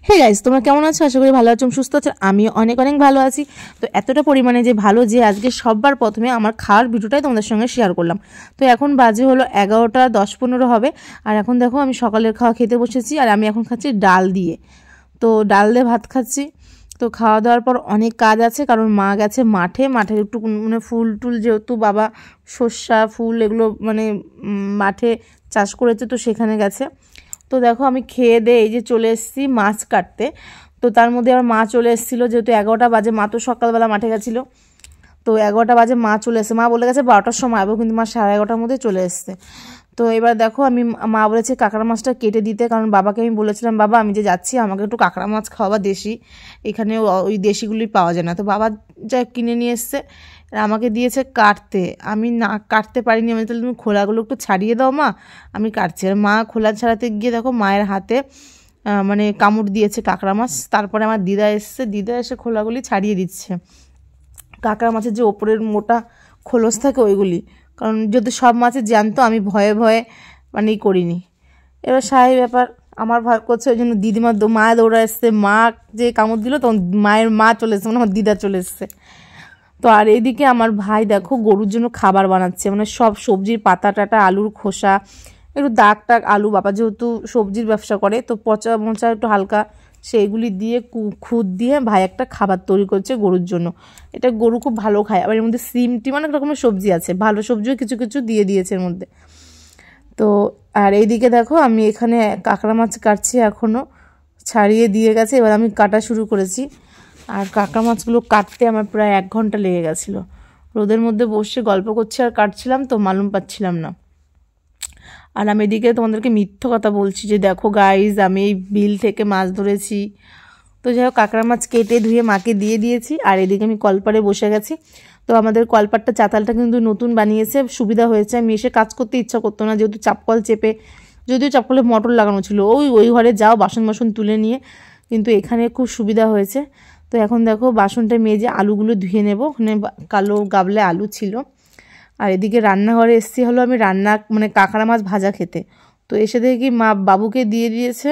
Hey guys, তোমরা কেমন আছো? আশা করি ভালো আছো, সুস্থ আছো। আমি অনেক অনেক ভালো আছি। তো এতটা পরিমাণে যে ভালো যে আজকে সববার প্রথমে আমার খাওয়ার ভিডিওটাই তোমাদের সঙ্গে শেয়ার করলাম। তো এখন বাজে হলো 11টা 10-15 হবে। আর এখন দেখো আমি সকালের খাওয়া খেতে বসেছি। আর আমি এখন খাচ্ছি ডাল দিয়ে। তো ডাল দিয়ে ভাত খাচ্ছি। তো খাওয়া দাওয়ার পর অনেক কাজ আছে, কারণ মা গেছে মাঠে একটু মানে ফুল টুল, যেহেতু বাবা সর্ষা ফুল এগুলো মানে মাঠে চাষ করেছে, তো সেখানে গেছে। তো দেখো আমি খেয়ে দিয়ে এই যে চলে এসেছি মাছ কাটতে। তো তার মধ্যে আমার মা চলে এসেছিলো, যেহেতু 11টা বাজে, মা তো সকালবেলা মাঠে গেছিলো। তো 11টা বাজে মা চলে এসেছে। মা বলে গেছে 12টার সময় আসবো, কিন্তু মা 11:30টার মধ্যে চলে এসছে। তো এবার দেখো মা বলেছে কাঁকড়া মাছটা কেটে দিতে, কারণ বাবাকে আমি বলেছিলাম বাবা আমি যে যাচ্ছি আমাকে একটু কাঁকড়া মাছ খাওয়াবা দেশি, এখানে ওই দেশিগুলি পাওয়া যায় না। তো বাবা যা কিনে নিয়ে এসছে আমাকে দিয়েছে কাটতে। আমি না কাটতে পারিনি। আমি তাহলে তুমি খোলাগুলো একটু ছাড়িয়ে দাও মা, আমি কাটছি। আর মা খোলা ছাড়াতে গিয়ে দেখো মায়ের হাতে মানে কামড় দিয়েছে কাঁকড়া মাছ। তারপরে আমার দিদা এসে খোলাগুলি ছাড়িয়ে দিচ্ছে। কাঁকড়া মাছের যে ওপরের মোটা খোলস থাকে ওইগুলি, কারণ যদি সব মাছের জানতো আমি ভয়ে ভয়ে মানে করিনি। এবার স্বাভাবিক ব্যাপার, আমার ভয় করছে, ওই জন্য দিদিমার মা দৌড়া এসছে। মা যে কামড় দিল তখন মায়ের মা চলে এসছে, মানে আমার দিদা চলে এসছে। তো আর এইদিকে আমার ভাই দেখো গরুর জন্য খাবার বানাচ্ছে, মানে সব সবজির পাতা টাটা, আলুর খোসা, একটু দাগ টাগ আলু, বাবা যেহেতু সবজির ব্যবসা করে তো পচা মোচা একটু হালকা সেইগুলি দিয়ে খুদ দিয়ে ভাই একটা খাবার তৈরি করছে গরুর জন্য। এটা গরু খুব ভালো খায়। আবার এর মধ্যে সিম টিম অনেক রকমের সবজি আছে, ভালো সবজিও কিছু কিছু দিয়ে দিয়েছে এর মধ্যে। তো আর এইদিকে দেখো আমি এখানে কাঁকড়া মাছ কাটছি, এখনও ছাড়িয়ে দিয়ে গেছে, এবার আমি কাটা শুরু করেছি। আর কাঁকড়া মাছগুলো কাটতে আমার প্রায় 1 ঘন্টা লেগে গেছিলো। রোদের মধ্যে বসে গল্প করছি আর কাটছিলাম, তো মালুম পাচ্ছিলাম না। আর আমি এদিকে তোমাদেরকে মিথ্যে কথা বলছি যে দেখো গাইজ আমি এই বিল থেকে মাছ ধরেছি। তো যাই হোক কাঁকড়া মাছ কেটে ধুয়ে মাকে দিয়ে দিয়েছি। আর এদিকে আমি কলপারে বসে গেছি। তো আমাদের কলপারটা চাতালটা কিন্তু নতুন বানিয়েছে, সুবিধা হয়েছে। আমি এসে কাজ করতে ইচ্ছা করতো না, যেহেতু চাপকল চেপে, যদিও চাপকলে মোটর লাগানো ছিল, ওই ঘরে যাও বাসন তুলে নিয়ে, কিন্তু এখানে খুব সুবিধা হয়েছে। তো এখন দেখো বাসনটা মেজে আলুগুলো ধুয়ে নেব। ওখানে কালো গাবলে আলু ছিল। আর এদিকে রান্নাঘরে এসছি হলো আমি মানে কাঁকড়া মাছ ভাজা খেতে। তো এসে দেখি মা বাবুকে দিয়ে দিয়েছে,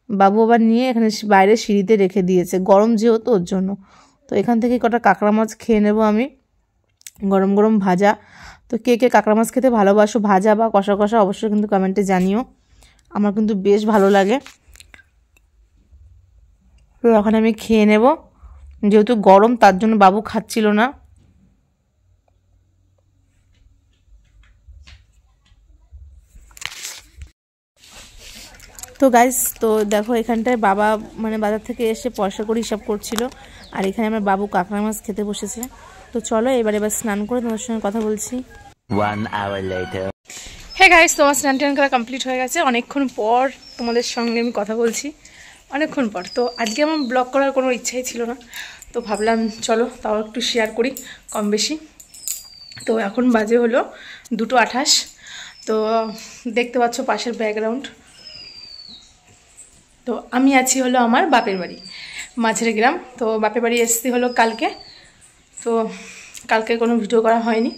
বাবু আবার নিয়ে এখানে বাইরে সিঁড়িতে রেখে দিয়েছে, গরম যেহেতু ওর জন্য। তো এখান থেকে কটা কাঁকড়া মাছ খেয়ে নেব আমি, গরম গরম ভাজা। তো কে কে কাঁকড়া মাছ খেতে ভালোবাসো, ভাজা বা কষা কষা, অবশ্যই কিন্তু কমেন্টে জানিও। আমার কিন্তু বেশ ভালো লাগে। তো এখন আমি খেয়ে নেব, যেহেতু গরম তার জন্য বাবু খাচ্ছিল না। তো গাইস, তো দেখো এখানটায় বাবা মানে বাজার থেকে এসে পয়সা করে হিসাব করছিল, আর এখানে আমার বাবু কাঁকড়া মাছ খেতে বসেছে। তো চলো এবার স্নান করে তোমার সঙ্গে কথা বলছি। 1 hour later. হ্যাঁ গাইস, তোমার স্নান টান করা কমপ্লিট হয়ে গেছে। অনেকক্ষণ পর তোমাদের সঙ্গে আমি কথা বলছি, অনেকক্ষণ পর। তো আজকে আমার ব্লগ করার কোনো ইচ্ছাই ছিল না, তো ভাবলাম চলো তাও একটু শেয়ার করি কম বেশি। তো এখন বাজে হলো 2:28। তো দেখতে পাচ্ছ পাশের ব্যাকগ্রাউন্ড। তো আমি আছি হলো আমার বাপের বাড়ি, মাঝের গ্রাম। তো বাপের বাড়ি এসেছি হলো কালকে। তো কালকে কোনো ভিডিও করা হয়নি,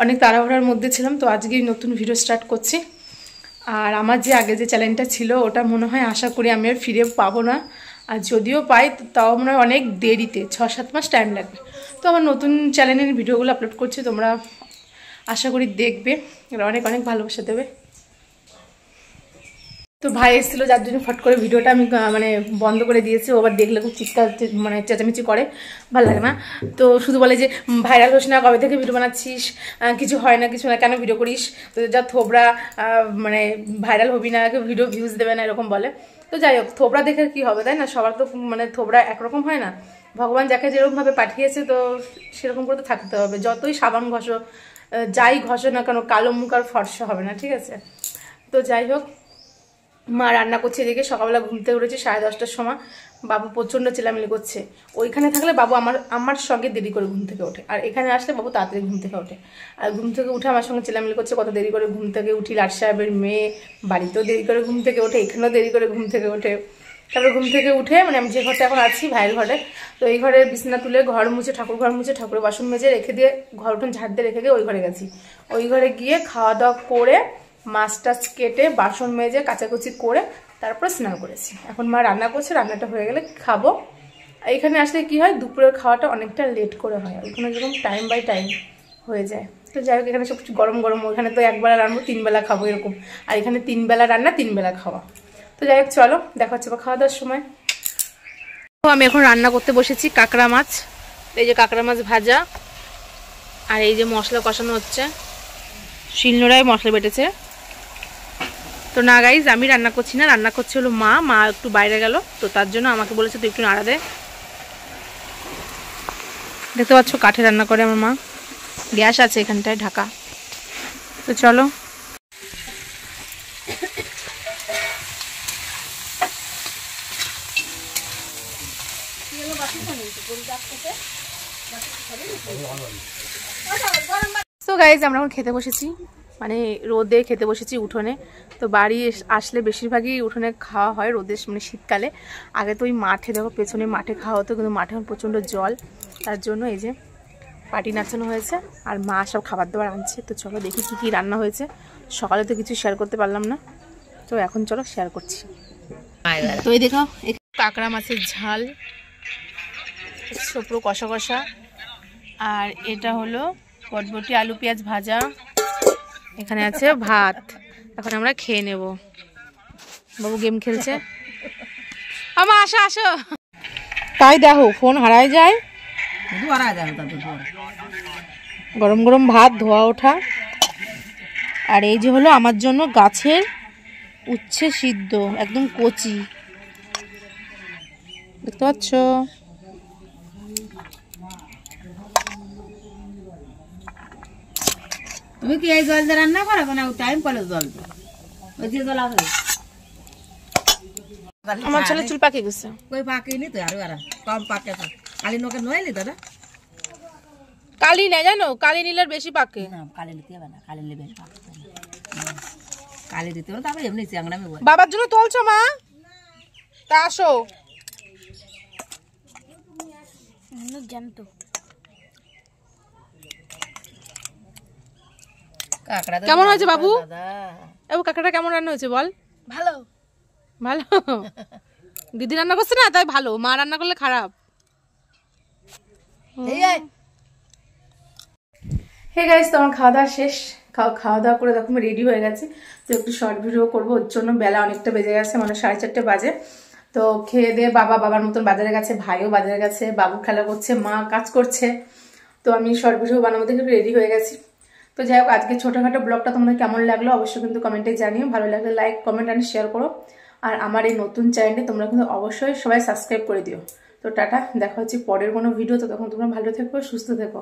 অনেক তাড়াহুড়ার মধ্যে ছিলাম। তো আজকেই নতুন ভিডিও স্টার্ট করছি। আর আমার যে আগে যে চ্যানেলটা ছিল ওটা মনে হয় আশা করি আমি আর ফিরে পাবো না। আর যদিও পাই তাও মনে হয় অনেক দেরিতে, 6-7 মাস টাইম লাগবে। তো আমার নতুন চ্যানেলের ভিডিওগুলো আপলোড করছি, তোমরা আশা করি দেখবে, অনেক অনেক ভালোবাসা দেবে। তো ভাই এসেছিলো যার জন্য ফট করে ভিডিওটা আমি মানে বন্ধ করে দিয়েছি। ও আবার দেখলে খুব চিৎকার মানে চেঁচামেচি করে, ভালো লাগে না। তো শুধু বলে যে ভাইরাল হোস না, কবে থেকে ভিডিও বানাচ্ছিস, কিছু হয় না কিছু না, কেন ভিডিও করিস, তো যা থোবরা মানে ভাইরাল হবি না, ভিডিও ভিউজ দেবে না, এরকম বলে। তো যাই হোক, থোবরা দেখে কি হবে তাই না, সবার তো মানে থোবরা একরকম হয় না। ভগবান যাকে যেরকমভাবে পাঠিয়েছে তো সেরকম করে তো থাকতে হবে। যতই সাবান ঘষো, যাই ঘষো না কেন, কালো মুখ আর ফর্সা হবে না, ঠিক আছে। তো যাই হোক, মা রান্না করছে, এদিকে সকালবেলা ঘুম থেকে উঠেছে 10:30টার সময়। বাবু প্রচণ্ড চেলামেলি করছে। ওইখানে থাকলে বাবু আমার সঙ্গে দেরি করে ঘুম থেকে ওঠে, আর এখানে আসলে বাবু তাড়াতাড়ি ঘুম থেকে ওঠে। আর ঘুম থেকে উঠে আমার সঙ্গে চেলামেলি করছে, কত দেরি করে ঘুম থেকে উঠি। লাট সাহেবের মেয়ে, বাড়িতেও দেরি করে ঘুম থেকে ওঠে, এখানেও দেরি করে ঘুম থেকে ওঠে। তারপরে ঘুম থেকে উঠে মানে আমি যে ঘরটা এখন আছি ভাইয়ের ঘরে, তো এই ঘরে বিছানা তুলে ঘর মুছে, ঠাকুর ঘর মুছে, ঠাকুরের বাসন মেজে রেখে দিয়ে, ঘর উঠোন ঝাড় দিয়ে রেখে দিয়ে ওই ঘরে গেছি। ওই ঘরে গিয়ে খাওয়া দাওয়া করে, মাছ টাছ কেটে, বাসন মেজে কাচাকুচি করে তারপর স্নান করেছি। এখন মা রান্না করছে, রান্নাটা হয়ে গেলে খাবো। এখানে আসলে কি হয়, দুপুরের খাওয়াটা অনেকটা লেট করে হয়, ওইখানে যেরকম টাইম বাই টাইম হয়ে যায়। তো যাই হোক, এখানে সব কিছু গরম গরম, ওইখানে তো একবেলা রান্না 3 বেলা খাবো এরকম, আর এখানে 3 বেলা রান্না 3 বেলা খাওয়া। তো যাই হোক, চলো দেখা হচ্ছে বা খাওয়া দাওয়ার সময়। তো আমি এখন রান্না করতে বসেছি কাঁকড়া মাছ। এই যে কাঁকড়া মাছ ভাজা, আর এই যে মশলা কষানো হচ্ছে, শিলনোড়ায় মশলা বেটেছে। তো না গাইজ, আমি রান্না করছি না, রান্না করছে হলো মা একটু বাইরে গেল, তো তার জন্য আমাকে বলেছে তুই একটু নাড়া দে। দেখতে পাচ্ছ কাঠে রান্না করে আমার মা, গ্যাস আছে এখানটায় ঢাকা। তো চলো। তো গাইজ, আমরা এখন খেতে বসেছি, মানে রোদে খেতে বসেছি উঠোনে। তো বাড়ি আসলে বেশিরভাগই উঠোনে খাওয়া হয় রোদে, মানে শীতকালে। আগে তো ওই মাঠে, দেখো পেছনে মাঠে খাওয়া হতো, কিন্তু মাঠে এখন প্রচণ্ড জল, তার জন্য এই যে পাটি নাচানো হয়েছে, আর মা সব খাবার দাবার আনছে। তো চলো দেখি কী কী রান্না হয়েছে। সকালে তো কিছু শেয়ার করতে পারলাম না, তো এখন চলো শেয়ার করছি। তো এই দেখো, কাঁকড়া মাছের ঝাল, পুরো কষা কষা, আর এটা হলো বটবটি আলু পেঁয়াজ ভাজা, এখানে আছে ভাত। এখন আমরা খেয়ে নেব। বাবু গেম খেলছে। আমা আসো আসো। তাই দেখো, ফোন হারায় যায়। গরম গরম ভাত ধোয়া ওঠা, আর এই যে হলো আমার জন্য গাছের উচ্ছে সিদ্ধ, একদম কচি, দেখতে পাচ্ছ। তুমি কি এই জল দিয়ে রান্না করো না? টাইম কলে জল দাও, ওই যে জল আছে। আমার ছেলে চুল পাকে গেছে। কই পাকেনি তো, আরো কম পাকে তো। কালি নকে নইলি দাদা, কালি না জানো, কালি নিলে বেশি পাকে। না কালি নিতে হবে না, কালি নিলে বেশি পাকে। কালি দিতে হবে, তারপরে এমনি চ্যাংড়ামি বল। বাবার জন্য তোলছো মা? তা আসো। জানতো কাকড়া কেমন হয়েছে বাবু? বাবু কাকড়াটা কেমন রান্না হয়েছে বল? ভালো। ভালো? দিদি রান্না করছে না তাই ভালো, মা রান্না করলে খারাপ। হে গাইস, তো আমার খাওয়া দাওয়া শেষ। খাওয়া দাওয়া করে দেখো রেডি হয়ে গেছে, তো একটু শর্ট ভিডিও করবো, ওর জন্য বেলা অনেকটা বেজে গেছে, মানে 4:30 বাজে। তো খেয়ে দিয়ে বাবার মতন বাজারে গেছে, ভাইও বাজারে গেছে, বাবু খেলা করছে, মা কাজ করছে। তো আমি শর্ট ভিডিও বানাবো থেকে রেডি হয়ে গেছি। তো যাই হোক, আজকে ছোটোখাটো ব্লগটা তোমাদের কেমন লাগলো অবশ্যই কিন্তু কমেন্টে জানিও। ভালো লাগলে লাইক কমেন্ট আর শেয়ার করো, আর আমার এই নতুন চ্যানেলটি তোমরা কিন্তু অবশ্যই সবাই সাবস্ক্রাইব করে দিও। তো টাটা, দেখা হচ্ছে পরের কোনো ভিডিও। তো তখন তোমরা ভালো থেকো, সুস্থ থেকো।